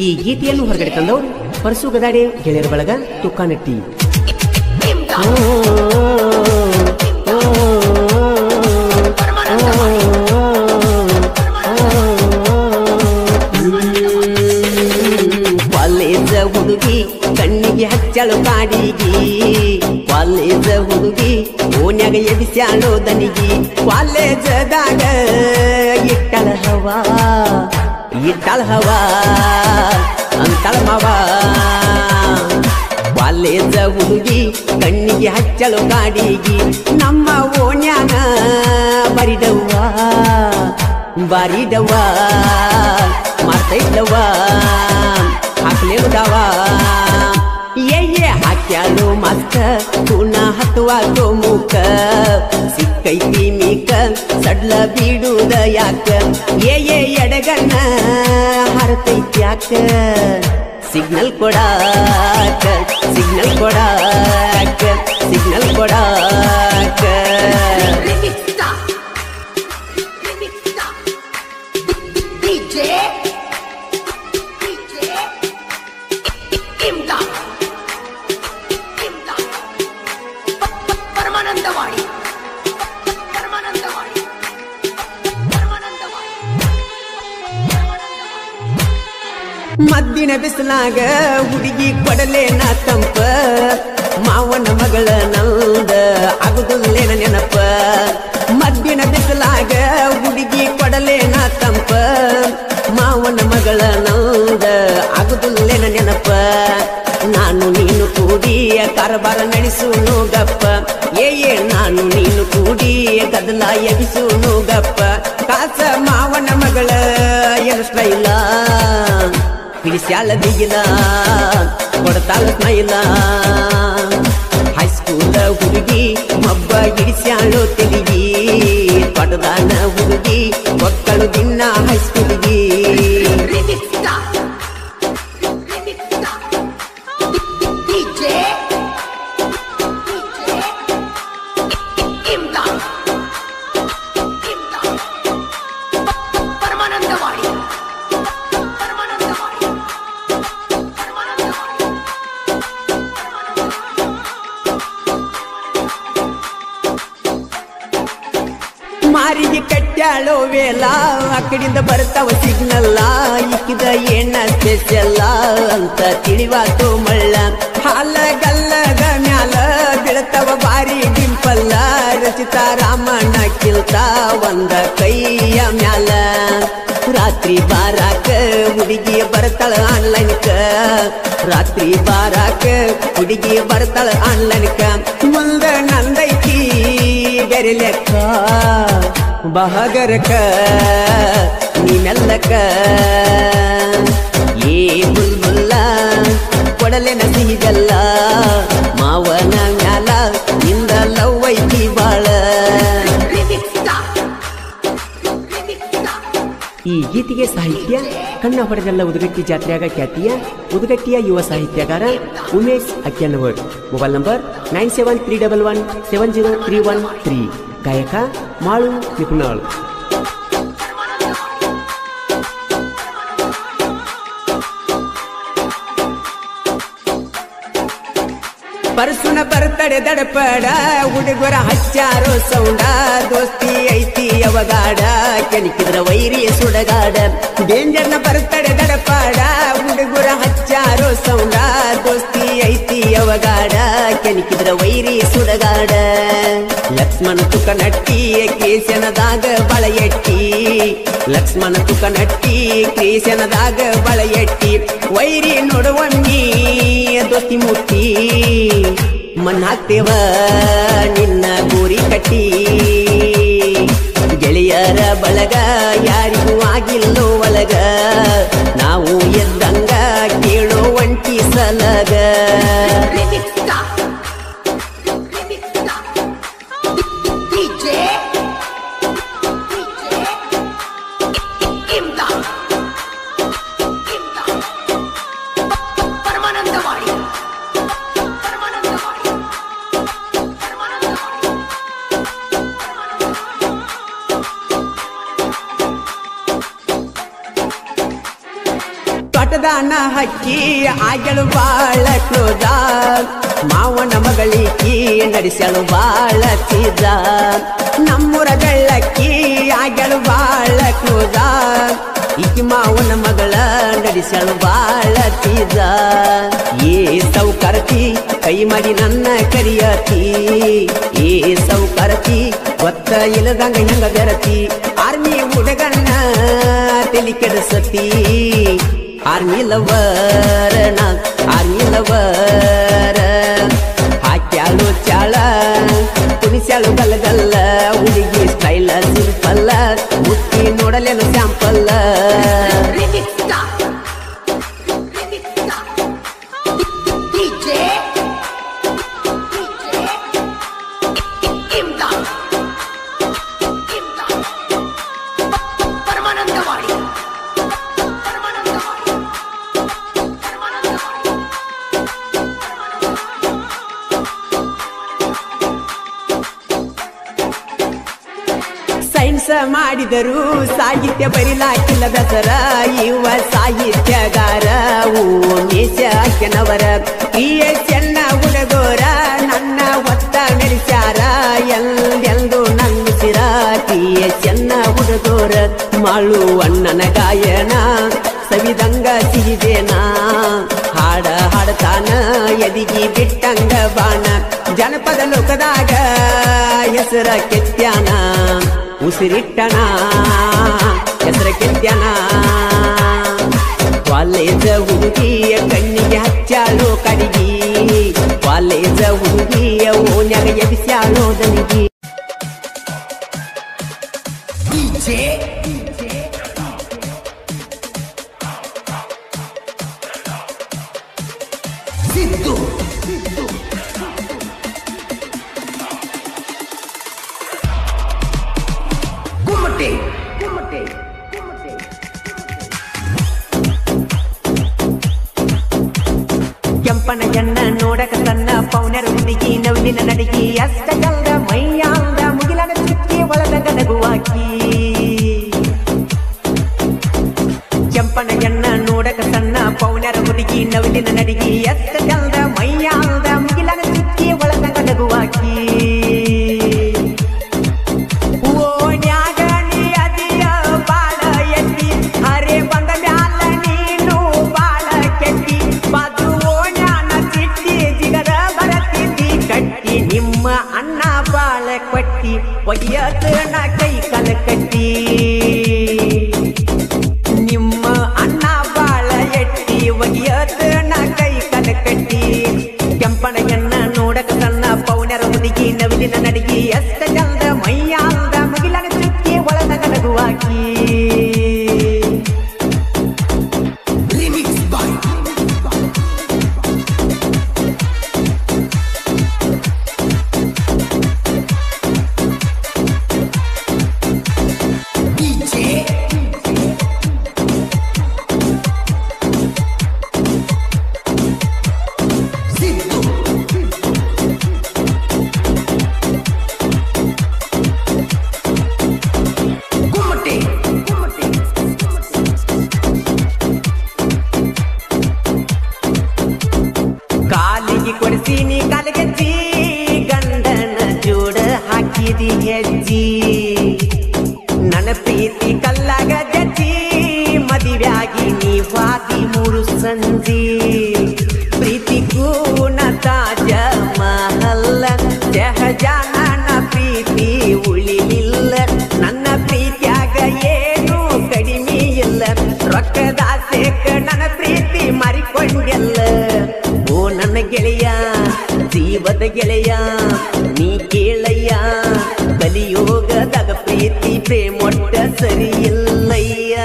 ಈ ಗೀತೆಯನ್ನು ಹೊರಗಡೆ ತಂದವರು ಪರಸು ಗದಾಡೆ ಗೆಳೆಯರ ಬಳಗ ತುಕ್ಕಾನಟ್ಟಿ. ಕಾಲೇಜ ಹುಡುಗಿ ಕಣ್ಣಿಗೆ ಹಚ್ಚಳು ಕಾಡಿಗಿ, ಕಾಲೇಜ ಹುಡುಗಿ ಓನ್ಯಾಗ ಎಬಿಸ್ಯಾಳೋ ದನಿಗಿ, ಕಾಲೇಜದಾಗ ಇಟ್ಟಳ ಹವಾ ಅಂತಳ ಮಾವ. ಕಾಲೇಜ ಹುಡುಗಿ ಕಣ್ಣಿಗೆ ಹಚ್ಚಳು ಕಾಡಿಗಿ, ನಮ್ಮ ಓಣ್ಯಾನ ಬರಿದವ್ವ ಮಾಡ್ತೈದವ್ವ ಹಾಕ್ಲೇವುದವ. ಹಾಕ್ಯಾಳು ಮಸ್ತ ತುಣ ಹತ್ತುವಾಗೋ ಮೂಕ, ಸಿಕ್ಕೈತಿ ಮೀಕ ಸಡ್ಲ ಬೀಡುದ ಯಾಕ, ಎಡಗನ್ನ ಹರತೈತಿ ಯಾಕ, ಸಿಗ್ನಲ್ ಕೊಡಾಕ ಸಿಗ್ನಲ್ ಕೊಡಾಕ ಸಿಗ್ನಲ್ ಕೊಡಾಕ. ಮದ್ದಿನ ಬಿಸಿಲಾಗ ಹುಡುಗಿ ಕೊಡಲೇನ ತಂಪ, ಮಾವನ ಮಗಳ ನಂದ ಆಗುದಿಲ್ಲೇನ ನೆನಪ. ಮದ್ದಿನ ಬಿಸಿಲಾಗ ಹುಡುಗಿ ಕೊಡಲೇನ ತಂಪ, ಮಾವನ ಮಗಳ ನಂದ ಆಗುದಿಲ್ಲೇನ ನೆನಪ. ನಾನು ನೀನು ಕೂಡಿ ಕಾರಬಾರ ನಡೆಸೂನು ಗಪ್ಪ, ನಾನು ನೀನು ಕೂಡಿ ಗದಲ ಎಬಿಸೂನು ಗಪ್ಪ. ಕಾಸ ಮಾವನ ಮಗಳ ಏನು ಸ್ಟೈಲ ಹಿಡಿಸ್ಯಾಳ ದಿಗಿಲ ಕೊಡತಾಳ ಸ್ಮೈಲ. ಹೈಸ್ಕೂಲ ಹುಡುಗಿ ಮಬ್ಬ ಹಿಡಿಸ್ಯಾಳೋ ತೆಲಿಗಿ, ಪಟದಾನ ಹುಡುಗಿ ಮಕ್ಕಳು ದಿನ ಹೈಸ್ಕೂಲಿಗಿ. ಮಾರಿಗೆ ಕಟ್ಟ್ಯಾಳೋ ವೇಲ, ಅಕ್ಕಡಿಂದ ಬರ್ತಾವ ಸಿಗ್ನಲ್ಲ, ಇಕ್ಕಿದ ಎಣ್ಣ ಸ್ಪೆಷಲ್ಲ ಅಂತ ತಿಳಿವಾತು ಮಳ್ಳ. ಹಾಲ ಗಲ್ಲದ ಮ್ಯಾಲ ಬೀಳ್ತಾವ ಬಾರಿ ಡಿಂಪಲ್ಲ, ರಚಿತಾ ರಾಮಣ್ಣ ಕಿಲ್ತ ಒಂದ ಕೈಯ ಮ್ಯಾಲ. ರಾತ್ರಿ ಬಾರಾಕ ಹುಡುಗಿ ಬರ್ತಾಳ ಆನ್ಲೈನ್ಕ, ರಾತ್ರಿ ಬಾರಾಕ ಹುಡುಗಿ ಬರ್ತಾಳ ಆನ್ಲೈನ್ಕ. ಮುಂದ ನಂದೈತಿ ಬೇರೆ ಲೆಕ್ಕ ಬಹಗರಕ ನೀನೆಲ್ಲಕ, ಬುಲ್ಬುಲ್ಲ ಕೊಡಲೆನ ಸಿಹಿಗಲ್ಲ, ಮಾವನ ಮ್ಯಾಲ ನಿಂದ ಲವ್ ಐತಿ ಬಾಳ. ಈ ಗೀತೆಗೆ ಸಾಹಿತ್ಯ ಕಣ್ಣ ಹೊಡೆದಲ್ಲ ಉದಗಟ್ಟಿ ಜಾತ್ರೆಯಾಗ ಖ್ಯಾತಿಯ ಉದಗಟ್ಟಿಯ ಯುವ ಸಾಹಿತ್ಯಗಾರ ಉಮೇಶ್ ಅಕ್ಯನವರ್. Mobile number 9731170313. ಗಾಯಕ ಮಾಳು ನಿಪುಣಾಳ್. ಪರಸುನ ಬರ್ತಡೆ ದಡಪಡ ಹುಡುಗರ ಹಚ್ಚಾರೋ ಸೌಂಡ, ದೋಸ್ತಿ ಐತಿ ಅವಗಾಡ ಕೆಣಕಿದ್ರ ವೈರಿ ಸುಡಗಾಡ. ಡೇಂಜರ್ನ ಬರ್ತಡೆ ದಡಪಾಡ ಹುಡುಗರ ಹಚ್ಚಾರೋ ಸೌಂಡ, ದೋಸ್ತಿ ಐತಿ ಅವಗಾಡ ಕೆಣಕಿದ್ರ ವೈರಿ ಸುಡಗಾಡ. ಲಕ್ಷ್ಮಣ ತುಕನಟ್ಟಿ ಕೇಸನದಾಗ ಬಳೆಯಟ್ಟಿ, ಲಕ್ಷ್ಮಣ ತುಕನಟ್ಟಿ ಕೇಸನದಾಗ ಬಳೆಯಟ್ಟಿ. ವೈರಿ ನೋಡುವಮ್ಮಿ ದೋಸ್ತಿ ಮುಟ್ಟಿ, ಮಣ್ಣಾಕ್ತೇವ ನಿನ್ನ ಗೋರಿ ಕಟ್ಟಿ. ಗೆಳೆಯರ ಬಳಗ ಯಾರಿಗೂ ಆಗಿಲ್ಲೋ ಒಳಗ, ನಾವು ಎದ್ದಂಗ ಕೇಳೋ ಒಂಟಿ ಸಲಗ. ಪಡೆದಾನ ಹಕ್ಕಿ ಆಗ್ಯಳು ಬಾಳ ಕ್ರೋಧ ಮಾವನ ಮಗಳಿಕಿ ನಡೆಸಳು ಬಾಳ ಚೀಜ ನಮ್ಮೂರ ಬೆಳ್ಳಕ್ಕಿ ಆಗ್ಯಳು ಬಾಳ ಕ್ರೋಧ ಈಕಿ ಮಾವನ ಮಗಳ ನಡೆಸಳು ಬಾಳ ಚೀಜ ಏ ಸೌಕರತಿ ಕೈ ಮಾಡಿ ನನ್ನ ಕರಿಯತಿ ಏ ಸೌಕರತಿ ಗೊತ್ತ ಇಲ್ಲದಂಗ ಹೆಂಗ ಬೆರತಿ ಆರ್ಮಿ ಹುಡುಗಣ್ಣ ತಲಿ ಕೆಡಿಸತಿ army lover army lover ಹಾಕ್ಯಾಳು Chawl ಕುಣಿಸ್ಯಾಳು ಗಲ್ಲಗಲ್ಲ ಹುಡುಗಿ ಸ್ಟೈಲ ಸಿಂಪಲ್ಲ ಮುಟ್ಟಿ ನೋಡಲೇನು ಸ್ಯಾಂಪಲ್ ಸೈನ್ಸ್ ಮಾಡಿದರು ಸಾಹಿತ್ಯ ಬರಿಲಾಕಿಲ್ಲ ದಸರ ಇವ ಸಾಹಿತ್ಯಗಾರ ಉಮೇಶನವರ ಕ್ರಿಯೇಷನ್ನ ಹುಡುಗೋರ ನನ್ನ ಒತ್ತ ನಡೆಸ್ಯಾರ ಎಂದು ನಂಬಿಸಿರ ಕ್ರಿಯೇಷನ್ನ ಹುಡುಗೋರ ಮಾಳು ಅಣ್ಣನ ಗಾಯನ ಸವಿದಂಗ ಸಿಹಿದೇನ ಹಾಡ ಹಾಡತಾನ ಎದಿಗಿ ಬಿಟ್ಟಂಗ ಬಾಣ ಜನಪದ ಲೋಕದಾಗ ಹೆಸರ ಕೆತ್ಯಾನ ಉಸಿರಿಟ್ಟಣ ಹೆಸರ ಕೆತ್ಯಾನ ಕಾಲೇಜ ಹುಡುಗಿಯ ಕಣ್ಣಿಗೆ ಹಚ್ಚಾಳೋ ಕಡಿಗಿ ಕಾಲೇಜ ಹುಡುಗಿಯ ಓನ್ಯಾಗ ಎಬಿಸ್ಯಾಳೋ ದನಿಗಿ ಸಿದ್ದು ಕುಮ್ಮಟೆ ಕುಮ್ಮಟೆ ಕೆಂಪನ ಜನ್ನ ನೋಡಕ ತನ್ನ ಪೌನರ ಹುಡುಗಿ ನವಿಲಿನ ನಡಿಗಿ ಅಷ್ಟ ಚಂದ ಮೈಯಾಂದ ಮುಗಿಲನ ಚುಕ್ಕಿ ಒಳದಂಗ ನಗುವಾಕಿ ಕೆಂಪನ ಜನ್ನ ನೋಡಕ ತನ್ನ ಪೌನರ ಹುಡುಗಿ ನವಿಲಿನ ನಡಿಗಿ ಅಷ್ಟ ಚಂದ ಮೈಯಾಂದ ಮುಗಿಲನ ಚುಕ್ಕಿ ಒಳದಂಗ ನಗುವಾಕಿ ಅಣ್ಣ ಬಾಳ ಕೊಟ್ಟಿ ಒಯ್ಯತನ ಕೈ ಕಲ ಕಟ್ಟಿ ನಿಮ್ಮ ಅಣ್ಣ ಬಾಳ ಎಟ್ಟಿ ಒಯ್ಯತನ ಕೈ ಕಲ ಕಟ್ಟಿ ಕೆಂಪನಗನ್ನ ನೋಡಕ ತನ್ನ ಪೌನರ ಹುಡುಗಿ ನವಿಲಿನ ನಡಿಗಿ ಅಷ್ಟ ಚಂದ ಮೈಯಾಂದ ಮುಗಿಲನ ಚುಕ್ಕಿ ಒಳದ ನಗುವಾಕಿ ಕೊಡಿಸೀನಿ ಕಾಲಿಗೆಜ್ಜಿ ಗಂಡನ ಜೋಡ ಹಾಕಿದಿ ಹೆಜ್ಜಿ ನನ್ನ ಪ್ರೀತಿ ಕಲ್ಲಾಗ ಜಜ್ಜಿ ಮದುವೆಯಾಗಿ ನೀ ವಾದಿ ಮೂರು ಸಂಜಿ ಪ್ರೀತಿ ಕೂನ ತಾಜ ಮಹಲ್ಲ ಜಹಜಾನನ ಪ್ರೀತಿ ಉಳಿಲಿಲ್ಲ ನನ್ನ ಪ್ರೀತಿಯಾಗ ಏನು ಕಡಿಮೆ ಇಲ್ಲ ರೊಕ್ಕದಾಸೆಕ ನನ್ನ ಪ್ರೀತಿ ಮಾರಿಕೊಂಡೆಲ್ಲ ಓ ನನ್ನ ಗೆಳೆಯ ಜೀವದ ಗೆಳೆಯ ನೀ ಕೇಳಯ್ಯ ಕಲಿಯೋಗದಾಗ ಪ್ರೀತಿ ಪ್ರೇಮೊಟ್ಟ ಸರಿಯಿಲ್ಲಯ್ಯ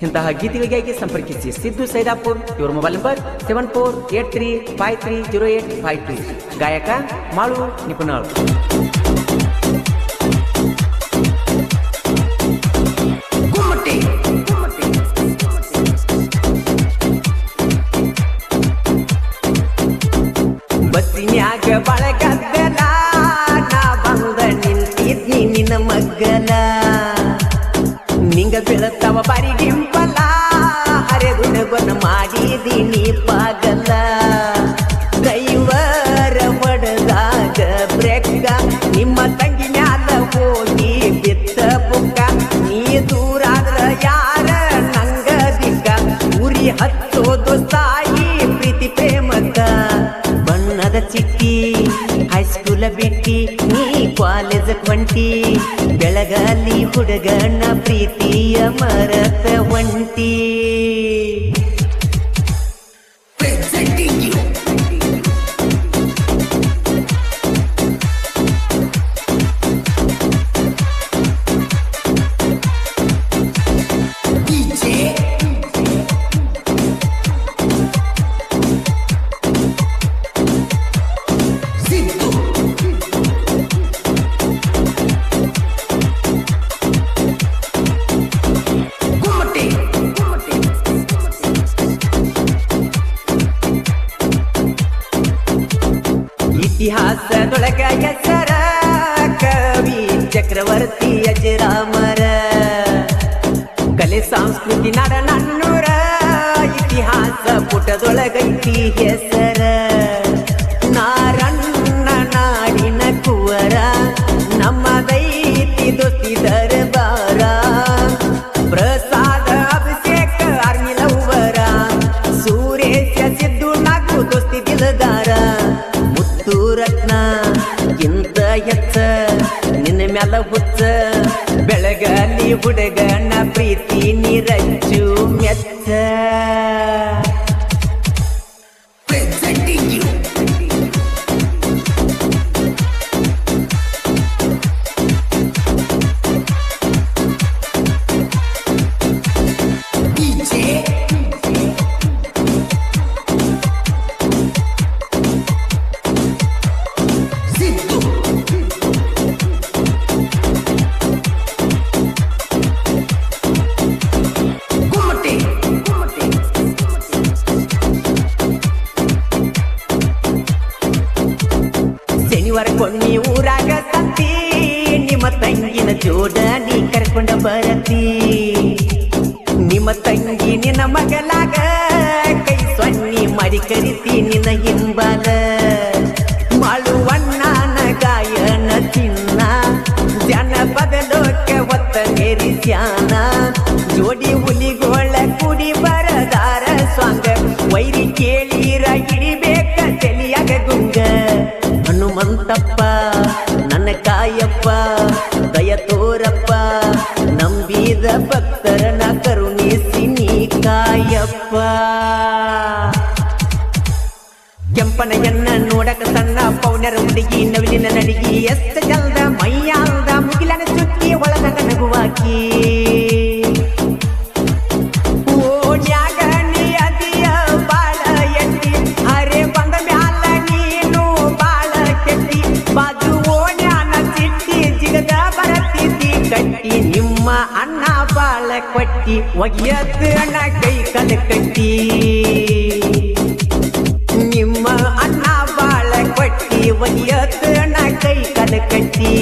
ಇಂತಹ ಗೀತೆಗಳಿಗಾಗಿ ಸಂಪರ್ಕಿಸಿ ಸಿದ್ದು ಸೈದಾಪುರ್. ಇವರ ಮೊಬೈಲ್ ನಂಬರ್ 7483530852. ಗಾಯಕ ಮಾಳು ನಿಪುಣಾಳ್. ನಿನ್ನ ಮಗ್ಗಲ ನಿಂಗ ಬೀಳತ್ತವ ಬಾರಿ ಡಿಂಪಲ ಹರೆದುಣಗೊನ ಮಾಡಿದೀನಿ ಪಾಗಲ ಡ್ರೈವರ ಹೊಡೆದಾಗ ಬ್ರೇಕ ನಿಮ್ಮ ತಂಗಿ ಮ್ಯಾಲ ಹೋಗಿ ಬಿತ್ತ ಬುಕ್ಕ ನೀ ದೂರಾದ್ರ ಯಾರ ನಂಗ ದಿಕ್ಕ ಉರಿ ಹಚ್ಚೋದು ಸಾಯಿ ಪ್ರೀತಿ ಪ್ರೇಮಕ್ಕ ಬಣ್ಣದ ಚಿಟ್ಟಿ ಹೈಸ್ಕೂಲ ಬಿಟ್ಟಿ ನೀ ಕಾಲೇಜ್ ಕೊಂಟಿ ಬೆಳಗಾಲಿ ಹುಡುಗನ ಪ್ರೀತಿಯ ಮರತ ಒಂಟಿ ಇತಿಹಾಸದೊಳಗ ಹೆಸರ ಕವಿ ಚಕ್ರವರ್ತಿ ಅಜರಾಮರ ಕಲೆ ಸಂಸ್ಕೃತಿ ನಾಡ ನನ್ನೂರ ಇತಿಹಾಸ ಪುಟದೊಳಗೈತಿ ಹೆಸರ ನಾರನ್ನ ನಾಡಿನ ಕುವರ ನಮ್ಮದೈತಿ ದೋಸ್ತಿ ದರ್ಬಾರ ಪ್ರಸಾದ ಅಭಿಷೇಕ ಆರ್ಮಿಲವರ ಸುರೇಶ ಸಿದ್ದು ನಾಲ್ಕು ದೋಸ್ತಿ ದಿಲದಾರ ರತ್ನ ಇಂತ ಹೆಚ್ಚ ನಿನ್ನ ಮ್ಯಾಲ ಹುಚ್ಚ ಬೆಳಗಲಿ ಹುಡುಗನ ಪ್ರೀತಿ ನಿರಚ್ಚು ಮೆಚ್ಚ ಕೊಣ್ಣಿ ಊರಾಗ ತಂತಿ ನಿಮ್ಮ ತಂಗಿನ ಜೋಡಣಿ ಕರ್ಕೊಂಡ ಬರತಿ ನಿಮ್ಮ ತಂಗಿ ನಿನ್ನ ಮಗಲಾಗ ಕೈ ಸೊನ್ನಿ ಮಾಡಿ ಕರಿತಿ ನಿನ್ನ ಹಿಂಬಾಲ ಮಾಳುವಣ್ಣನ ಗಾಯನ ಚಿನ್ನ ಜನಪದ ಲೋಕ ಒತ್ತ ಮೇರಿಸ್ಯಾನ ಜೋಡಿ ಹುಲಿಗೋಳ ಕುಡಿ ಬರದಾರ ಸ್ವಾಂಗ ವೈರಿ ಕೇಳಿರ ಹಿಡಿಬೇಕ ತಲಿಯಾಗ ಗುಂಗ ಹನುಮಂತಪ್ಪ ನನ್ನ ಕಾಯಪ್ಪ ದಯ ತೋರಪ್ಪ ನಂಬಿದ ಭಕ್ತರನ ಕರುಣಿಸಿ ನೀ ಕಾಯಪ್ಪ ಕೆಂಪನಯ್ಯನ್ನ ನೋಡಕ ಸಣ್ಣ ಪೌನರ ಹುಡುಗಿ ನವಿಲಿನ ನಡಿಗಿ ಎಷ್ಟ ಜಲ್ದ ಮೈಯಾಲ್ದ ಮುಗಿಲನ ಚುಕ್ಕಿ ಒಳಗ ನಗುವಾಕಿ ಓಡ್ಯಾಗ ನೀ ಅದಿಯ ಬಾಳ ಎತ್ತಿ ಹರೆ ಬಂದ ಮ್ಯಾಲ ನೀನು ಬಾಳ ಕೆತ್ತಿ ಬಾಜು ಓಣ್ಯಾನ ಚಿಟ್ಟಿ ಜಿಗದ ಬರತಿದ್ದಿ ಕಟ್ಟಿ ನಿಮ್ಮ ಅಣ್ಣ ಬಾಳ ಕೊಟ್ಟಿ ಒಗ್ಯತ್ ಅಣ್ಣ ಕೈ ಕಲ ಕಟ್ಟಿ ನಿಮ್ಮ ಅಣ್ಣ ಬಾಳ ಕೊಟ್ಟಿ ಒಗ್ಯತ್ ಅಣ್ಣ ಕೈ ಕಲ ಕಟ್ಟಿ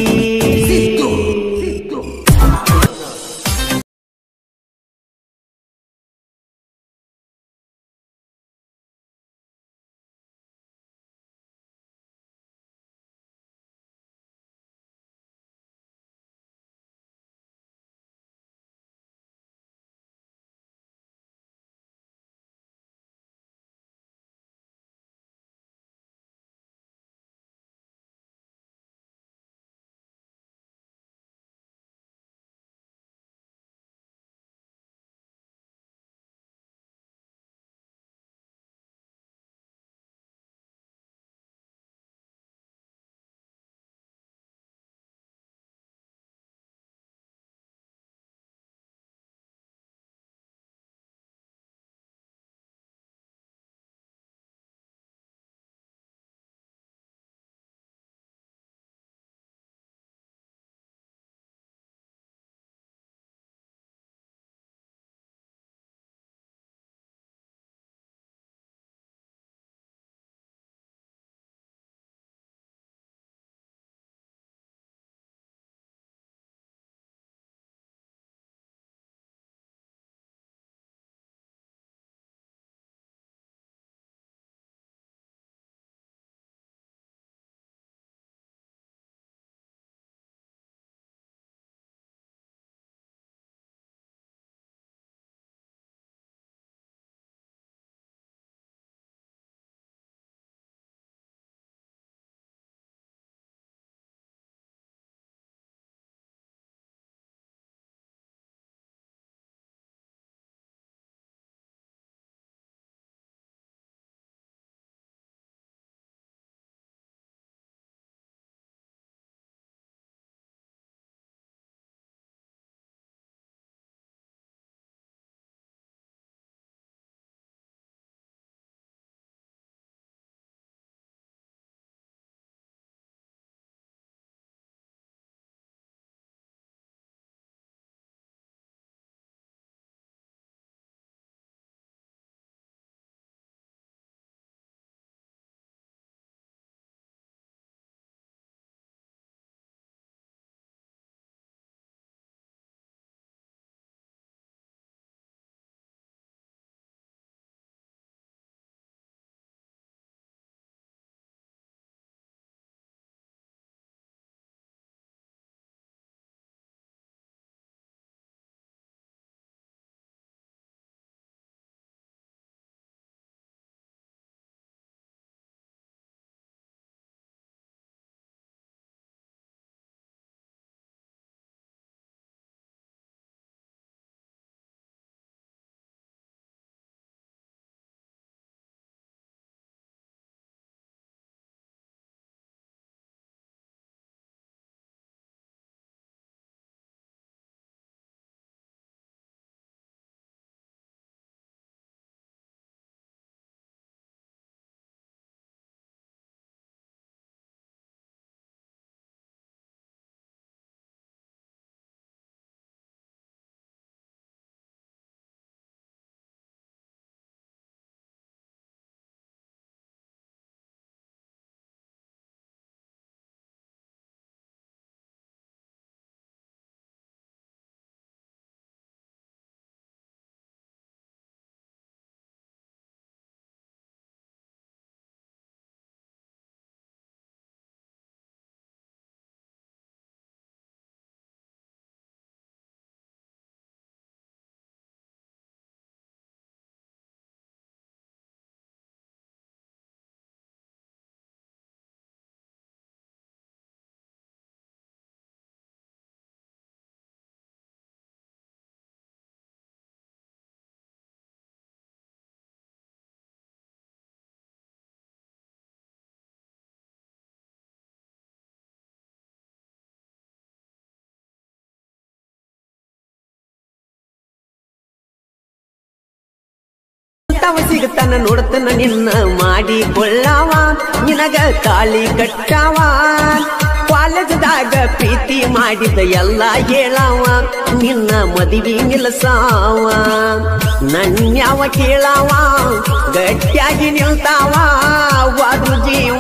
ಎಂತವ ಸಿಗುತ್ತಾನ ನೋಡ್ತಾನ ನಿನ್ನ ಮಾಡಿಕೊಳ್ಳವ ನಿನಗ ತಾಳಿ ಕಟ್ಟವ ಕಾಲೇಜದಾಗ ಪ್ರೀತಿ ಮಾಡಿದ ಎಲ್ಲ ಹೇಳವ ನಿನ್ನ ಮದುವೆ ನಿಲ್ಸಾವ ನನ್ಯಾವ ಕೇಳವ ಗಟ್ಟಿಯಾಗಿ ನಿಲ್ತಾವ ವಾದು ಜೀವ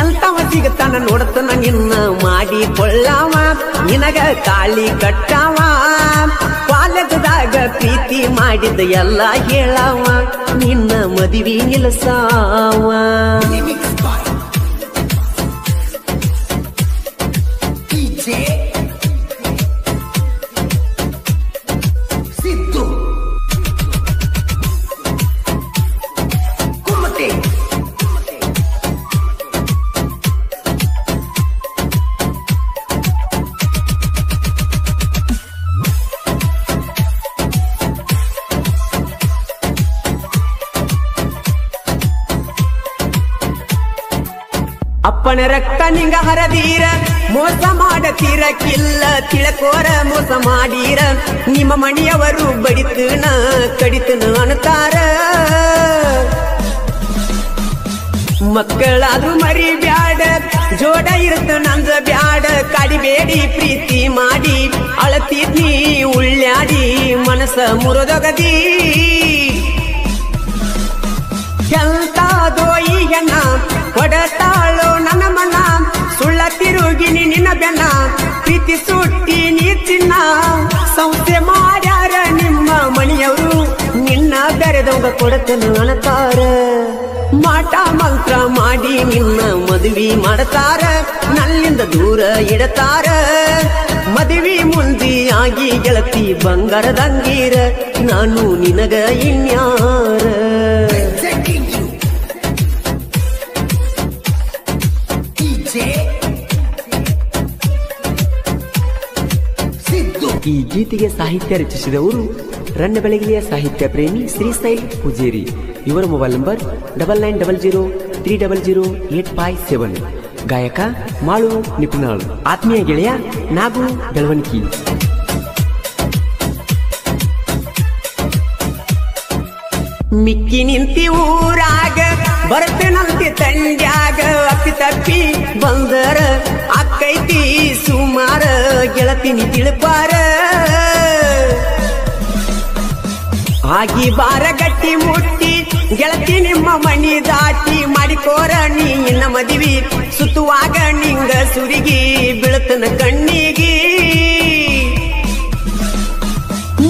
ಎಂತವ ಸಿಗುತ್ತಾನ ನೋಡ್ತಾನ ನಿನ್ನ ಮಾಡಿಕೊಳ್ಳವ ನಿನಗ ತಾಳಿ ಕಟ್ಟವ ಕಾಲೇಜದಾಗ ಪ್ರೀತಿ ಮಾಡಿದ ಎಲ್ಲ ಹೇಳವ ನಿನ್ನ ಮದುವೆ ನಿಲ್ಸಾವ ಅಪ್ಪನ ರಕ್ತ ನಿಂಗ ಹರದೀರ ಮೋಸ ಮಾಡತೀರ ಕಿಲ್ಲ ತಿಳಕೋರ ಮೋಸ ಮಾಡೀರ ನಿಮ್ಮ ಮಣಿಯವರು ಬಡಿತನ ಕಡಿತನ ಅನ್ನತಾರ ಮಕ್ಕಳಾದ್ರೂ ಮರಿ ಬ್ಯಾಡ ಜೋಡ ಇರುತ್ತ ನಂದ ಬ್ಯಾಡ ಕಾಡಿಬೇಡಿ ಪ್ರೀತಿ ಮಾಡಿ ಅಳತಿದ್ನಿ ಉಳ್ಳ್ಯಾಡಿ ಮನಸ ಮುರಿದೊಗದಿ ಎಂತಾದೋ ಈಗನ್ನ ಹೊಡತಾಳೋ ನನ್ನ ಮನ ಸುಳ್ಳ ತಿರುಗಿನಿ ನಿನ್ನ ಬೆನ್ನ ಪ್ರೀತಿ ಸುಟ್ಟಿ ನೀ ಚಿನ್ನ ಸಂಸ್ಥೆ ಮಾಡ್ಯಾರ ನಿಮ್ಮ ಮಣಿಯವರು ನಿನ್ನ ಬೆರೆದವಂಗ ಕೊಡತನ ಅನ್ನತಾರ ಮಾಟ ಮಂತ್ರ ಮಾಡಿ ನಿನ್ನ ಮದುವೆ ಮಾಡತಾರ ನನ್ನಿಂದ ದೂರ ಇಡತಾರ ಮದುವೆ ಮುಂದಿ ಆಗಿ ಗೆಳತಿ ಬಂಗಾರದಂಗೀರ ನಾನು ನಿನಗ ಇನ್ಯಾರ ಈ ಗೀತೆಗೆ ಸಾಹಿತ್ಯ ರಚಿಸಿದವರು ರನ್ನಬೆಳಗಿಲಿಯ ಸಾಹಿತ್ಯ ಪ್ರೇಮಿ ಶ್ರೀಶೈಲ್ ಪೂಜೇರಿ. ಇವರ ಮೊಬೈಲ್ ನಂಬರ್ 9900300857. ಗಾಯಕ ಮಾಳು ನಿಪುಣಾಳ್. ಆತ್ಮೀಯ ಗೆಳೆಯ ನಾಗು ಬೆಳವಣಿಗೆ. ಮಿಕ್ಕಿ ನಿಂತಿ ಊರಾಗ ಬರ್ತೇನಂತೆ ತಂಡ್ಯಾಗ ಅಪ್ಪಿ ತಪ್ಪಿ ಬಂದರ ಅಕ್ಕೈತಿ ಸುಮಾರ ಗೆಳತಿನಿ ತಿಳ್ಪಾರ ಆಗಿ ಬಾರ ಗಟ್ಟಿ ಮುಟ್ಟಿ ಗೆಳತಿ ನಿಮ್ಮ ಮನಿ ದಾಟಿ ಮಾಡಿಕೋರ ನಿನ್ನ ಮದುವೆ ಸುತ್ತುವಾಗ ನಿಂಗ ಸುರಿಗಿ ಬೀಳತನ ಕಣ್ಣಿಗಿ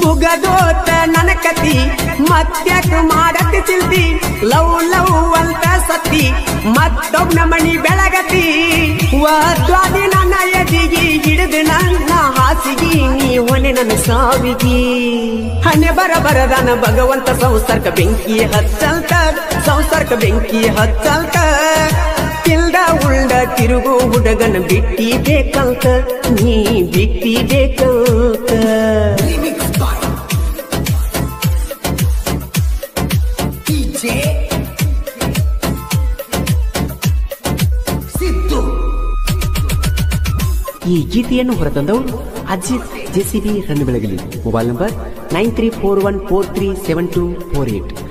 ಮುಗದೋತ ನನ್ನ ಕತಿ ಮತ್ತ್ಯಾಕ ಮಾಡತಿ ಚಿಲ್ತಿ ಲವ್ ಲವ್ ಅಂತ ಸತ್ತಿ ಮತ್ತೊಬ್ನ ಮಣಿ ಬೆಳಗತಿ ವಾದ್ವಾದಿ ನನ್ನ ಎದಿಗಿ ಹಿಡಿದು ನನ್ನ ಹಾಸಿಗಿ ನೀ ಹೊಣೆ ನನ್ನ ಸಾವಿಗಿ ಹಣೆ ಬರದನ ಭಗವಂತ ಸಂಸಾರಕ ಬೆಂಕಿ ಹಚ್ಚಲ್ತ ಸಂಸಾರಕ ಬೆಂಕಿ ಹಚ್ಚಲ್ತ ತಿಲ್ದ ಉಳ್ದ ತಿರುಗು ಹುಡುಗನ ಬಿಟ್ಟಿ ಬೇಕಂತ ನೀ ಬಿಟ್ಟಿ ಬೇಕಂತ ಈ ಗೀತೆಯನ್ನು ಹೊರತಂದವರು Ajith JCB Rannabelagali. Mobile number 9341437248.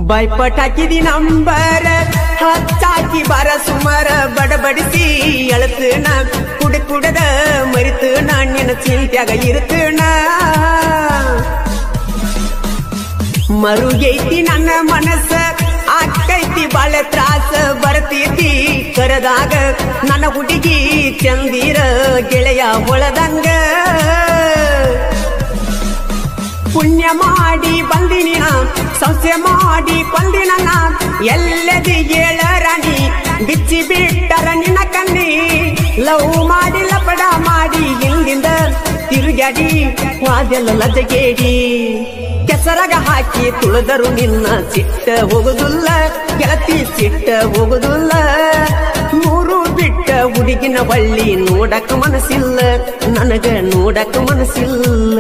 ಬಾಯ್ಪಟಾಕಿದಿ ನಂಬರ ಹಚ್ಚಾಕಿ ಬಾರ ಸುಮಾರ ಬಡಬಡಿಸಿ ಅಳತನ ಕುಡದ ಮರಿತು ನಿನ್ನ ಚಿಂತ್ಯಾಗ ಇರುತ್ತನ ಮರುಗೈತಿ ನನ್ನ ಮನಸ್ಸ ಆಕೈತಿ ಬಾಳ ತ್ರಾಸ ಬರ್ತೈತಿ ಕರದಾಗ ನನ್ನ ಹುಡುಗಿ ಚಂದಿರ ಗೆಳೆಯ ಹೊಳದಂಗ ಪುಣ್ಯ ಮಾಡಿ ಬಂದಿನಿ ಸಂಸ್ಥೆ ಮಾಡಿ ಕೊಂದಿನ ಎಲ್ಲದಿ ಏಳ ರಾಣಿ ಬಿಚ್ಚಿ ಬಿಟ್ಟರ ನಿನ್ನ ಕಣ್ಣಿ ಲವ್ ಮಾಡಿ ಲಪಡ ಮಾಡಿ ಹಿಂದಿಂದ ತಿರುಗಾಡಿ ವಾದೆಲ್ಲ ಲಜಗೇಡಿ ಕೆಸರಗ ಹಾಕಿ ತುಳಿದರು ನಿನ್ನ ಸಿಟ್ಟ ಹೋಗುದಿಲ್ಲ ಗೆಳತಿ ಸಿಟ್ಟ ಹೋಗುದಿಲ್ಲ ಮೂರು ಬಿಟ್ಟ ಹುಡುಗಿನ ಬಳ್ಳಿ ನೋಡಕ ಮನಸ್ಸಿಲ್ಲ ನನಗ ನೋಡಕ ಮನಸ್ಸಿಲ್ಲ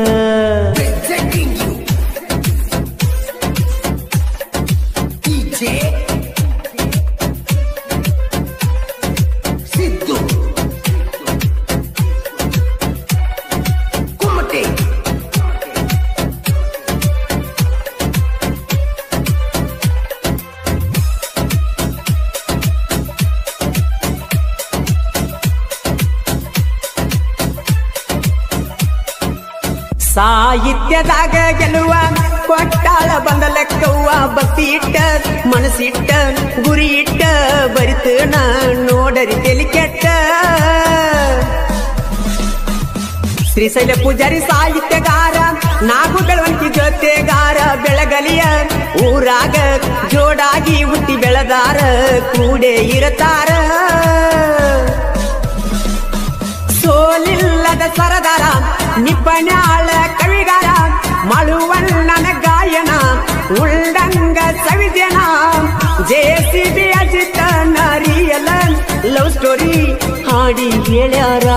ಸಾಹಿತ್ಯದಾಗ ಗೆಲುವ ಕೊಟ್ಟಾಳ ಬಂದ ಲೆಕ್ಕವ್ವ ಭಕ್ತಿ ಇಟ್ಟ ಮನಸ್ಸಿಟ್ಟ ಗುರಿ ಇಟ್ಟ ಬರಿತನ ನೋಡರಿ ತೆಲಿ ಕೆಟ್ಟ ಶ್ರೀಶೈಲ ಪೂಜಾರಿ ಸಾಹಿತ್ಯಗಾರ ನಾಗು ಬೆಳವಂತಿ ಜೊತೆಗಾರ ಬೆಳಗಲಿಯ ಊರಾಗ ಜೋಡಾಗಿ ಹುಟ್ಟಿ ಬೆಳೆದಾರ ಕೂಡೆ ಇರತಾರ ಸೋಲಿಲ್ಲದ ಸರದಾರ ನಿಬ್ಬಣ್ಯಾಳ ಕವಿಗಾರ ಮಳುವಣ್ಣನ ಗಾಯನ ಉಳ್ಳಂಗ ಸವಿಜನ JCB ಅಜಿತ ನಾರಿಯಲ ಲವ್ ಸ್ಟೋರಿ ಹಾಡಿ ಹೇಳ್ಯಾರ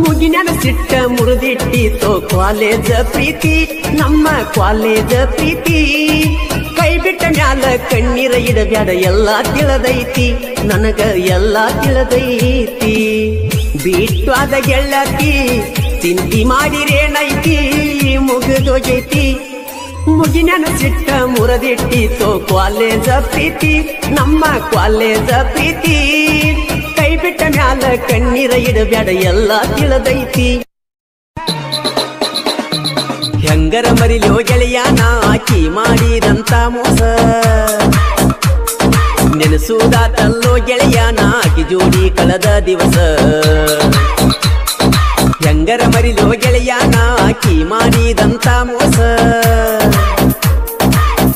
ಮುಗಿನ ಸಿಟ್ಟ ಮುರಿದಿಟ್ಟಿತೋ ಕಾಲೇಜ್ ಪ್ರೀತಿ ನಮ್ಮ ಕಾಲೇಜ್ ಪ್ರೀತಿ ಕೈ ಬಿಟ್ಟ ಮ್ಯಾಲ ಕಣ್ಣೀರ ಇಡಬ್ಯಾಡ ಎಲ್ಲಾ ತಿಳಿದೈತಿ ನನಗ ಎಲ್ಲಾ ತಿಳಿದೈತಿ ಬಿಟ್ವಾದ ಗೆಳತಿ ಚಿಂತಿ ಮಾಡಿರೇನೈತಿ ಮುಗಿದೋಗೈತಿ ಮುಗಿನ ಸಿಟ್ಟ ಮುರಿದಿಟ್ಟಿತೋ ಕಾಲೇಜ ಪ್ರೀತಿ ನಮ್ಮ ಕಾಲೇಜ ಪ್ರೀತಿ ಕೈ ಬಿಟ್ಟ ಮ್ಯಾಲ ಕಣ್ಣೀರ ಇಡಬ್ಯಾಡ ಎಲ್ಲಾ ತಿಳಿದೈತಿ ಹೆಂಗರ ಮರಿಲೋ ಗೆಳೆಯನ ಆಕಿ ಮಾಡಿದಂತ ಮೋಸ ನೆನೆಸುವುದಾತಲ್ಲೋ ಗೆಳೆಯನ ಆಕಿ ಜೋಡಿ ಕಳೆದ ದಿವಸ ಹೆಂಗರ ಮರಿಲೋ ಗೆಳೆಯನ ಆಕಿ ಮಾಡಿದಂತ ಮೋಸ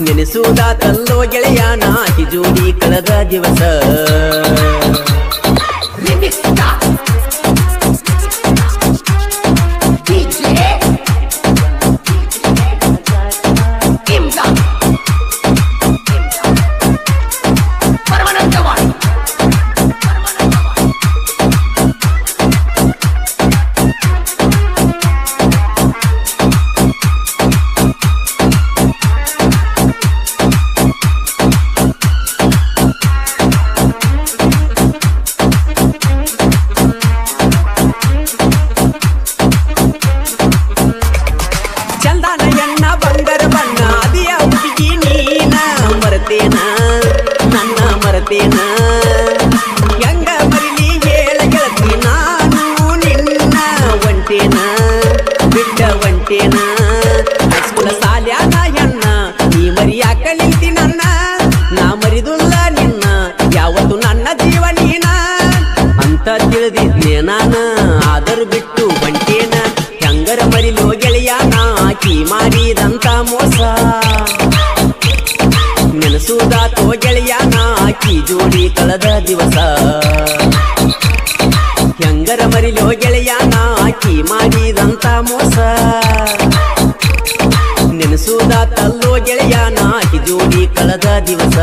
ನೆನೆಸುವುದಾತಲ್ಲೋ ಗೆಳೆಯನ ಆಕಿ ಜೋಡಿ ಕಳೆದ ದಿವಸ ಹೆಂಗ ಮರಿಲಿ ಹೇಳ ಗೆಳತಿ ನಾನು ನಿನ್ನ ಒಂಟೇನ ಬಿಟ್ಟ ಒಂಟೇನ ಹೈಸ್ಕೂಲ ಸಾಲ್ಯಾನ ಹೆಣ್ಣ ನೀ ಮರಿಯಾಕ ನಿಂತಿ ನನ್ನ ನಾ ಮರಿದುಲ್ಲ ನಿನ್ನ ಯಾವತ್ತು ನನ್ನ ಜೀವ ನೀನ ಅಂತ ತಿಳಿದಿದ್ನೆ ನಾನ ಆದರೂ ಬಿಟ್ಟು ಒಂಟೇನ ಹೆಂಗರ ಮರಿಲೋ ಗೆಳೆಯನ ಆಕಿ ಮಾಡಿದಂತ ಮೋಸ ನೆನೆಸುವುದಾತೋ ಗೆಳೆಯನ ಆಕಿ ಜೋಡಿ ಕಳೆದ ದಿವಸ ಹೆಂಗರ ಮರಿಲೋ ಗೆಳೆಯನ ಆಕಿ ಮಾಡಿದಂತ ಮೋಸ ನೆನೆಸುವುದಾತಲ್ಲೋ ಗೆಳೆಯನ ಆಕಿ ಜೋಡಿ ಕಳೆದ ದಿವಸ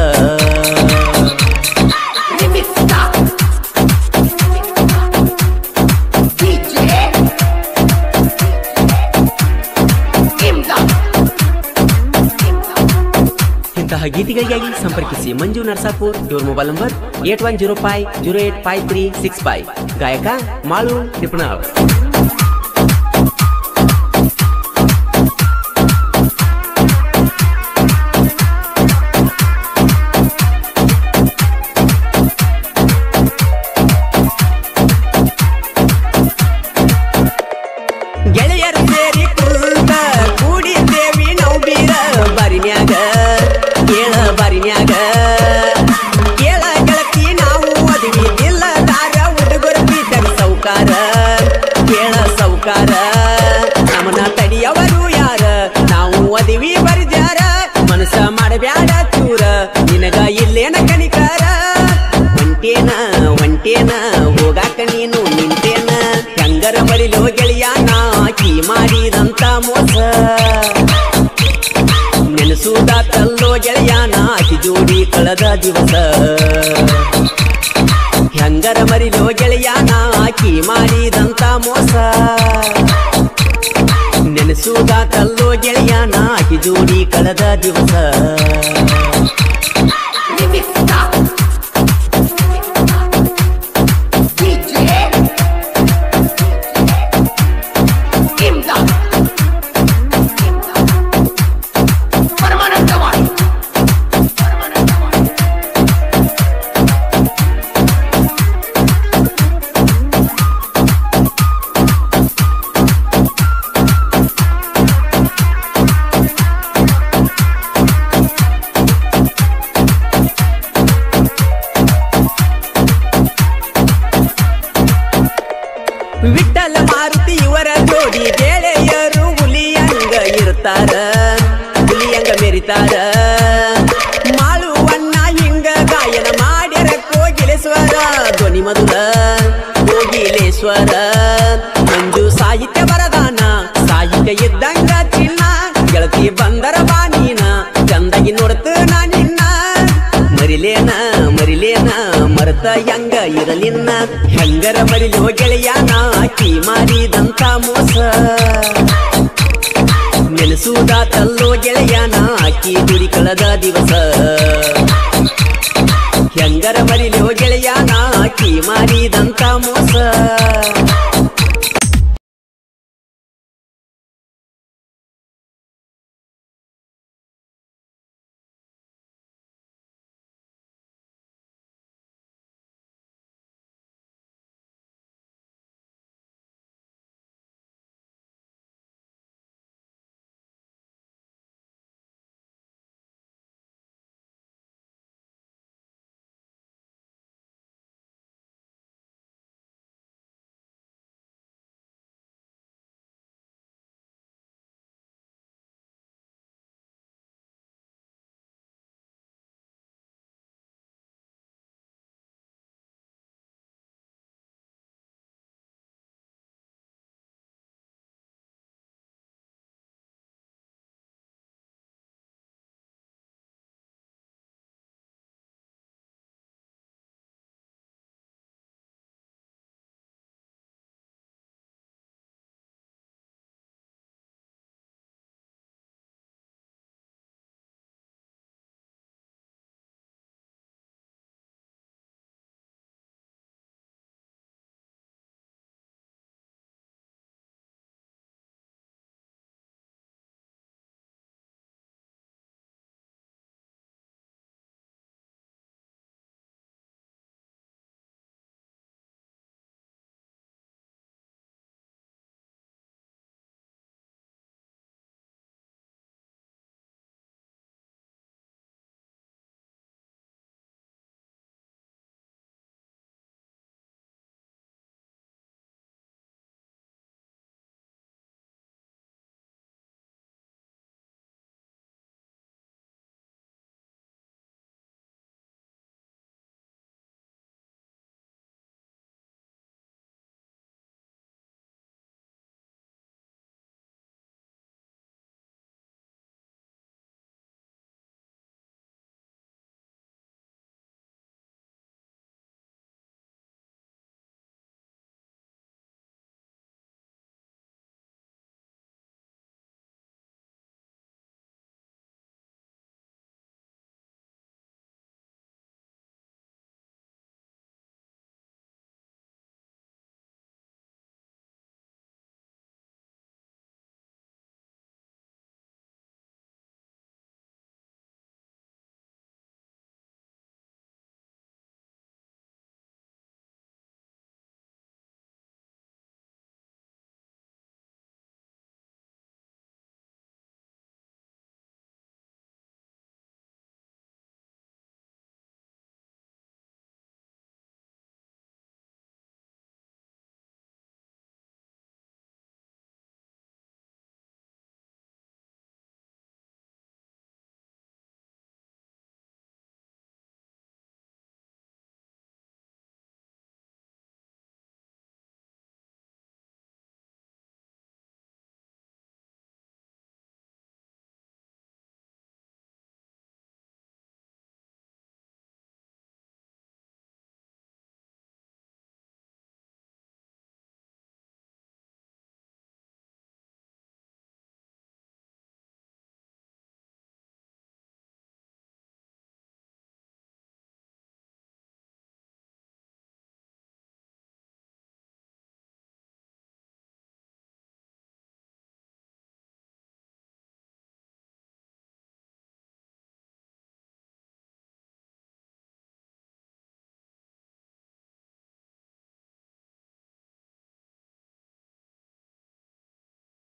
ಇಂತಹ ಗೀತೆಗಳಿಗಾಗಿ ಸಂಪರ್ಕಿಸಿ ಮಂಜು ನರ್ಸಾಪುರ್ ಇವರ ಮೊಬೈಲ್ ನಂಬರ್ 8105085365 ಗಾಯಕ ಮಾಳು ನಿಪುಣಾಳ್ ಗೆಳೆಯರು ಸೇರಿ ಕುಂತ ಕೂಡಿದ್ದೇವಿ ನಾವು ಬೀರ ಬಾರಿನ್ಯಾಗ ಕೇಳ ಬಾರಿನ್ಯಾಗ ಕೇಳ ಗೆಳತಿ ನಾವು ಅದಿವಿ ದಿಲ್ಲದಾರ ಹುಡುಗರು ಬೀದರ್ ಸೌಕಾರ ಕೇಳ ಸೌಕಾರ ನಮ್ಮನ್ನ ತಡಿಯವರು ಯಾರ ನಾವು ಅದಿವಿ ಬರ್ಜಾರ ಮನಸ್ಸ ಮಾಡಬ್ಯಾಡ ಚೂರ ನಿನಗ ಇಲ್ಲೇನ ಕಣಿಕಾರ ಒಂಟೇನ ಒಂಟೇನ ಹೋಗಾಕ ನೀನು ನಿಂತೇನ ಹೆಂಗರ ಮರಿಲೋ ಗೆಳೆಯನ ಆಕಿ ಮಾಡಿದಂತ ಮೋಸ ನೆನೆಸುವುದಾತಲ್ಲೋ ಗೆಳೆಯನ ಆಕಿ ಜೋಡಿ ಕಳೆದ ದಿವಸ ಹೆಂಗರ ಮರಿಲೋ ಗೆಳೆಯನ ಆಕಿ ಮಾಡಿದಂತ ಮೋಸ ನೆನೆಸುವುದಾತಲ್ಲೋ ಗೆಳೆಯನ ಆಕಿ ಜೋಡಿ ಕಳೆದ ದಿವಸ ಕುಣಿತಾರ ಹುಲಿಯಂಗ ಮೆರಿತಾರ ಮಾಳುವನ್ನ ಹಿಂಗ ಗಾಯನ ಮಾಡ್ಯಾರ ಕೋಗಿಲೇಶ್ವರ ಧ್ವನಿ ಮಧುರ ಕೋಗಿಲೇಶ್ವರ ಮಂಜು ಸಾಹಿತ್ಯ ಬರದಾನ ಸಾಹಿತ್ಯ ಇದ್ದಂಗ ಚಿನ್ನ ಗೆಳತಿ ಬಂದರ ಬಾನೀನ ಚಂದಾಗಿ ನೋಡ್ತ ನಿನ್ನ ಮರಿಲೇನ ಮರತ ಹೆಂಗ ಇರಲಿನ್ನ ಹೆಂಗರ ಮರಿಲೋ ಗೆಳೆಯಾನ ಆಕಿ ಮಾಡಿದಂತ ಮೋಸ ನೆನೆಸುವುದಾತಲ್ಲೋ ಗೆಳೆಯಾನ ಆಕಿ ದುಡಿ ಕಳೆದ ದಿವಸ ಹೆಂಗರ ಮರಿಲೋ ಗೆಳೆಯಾನ ಆಕಿ ಮಾಡಿದಂತ ಮೋಸ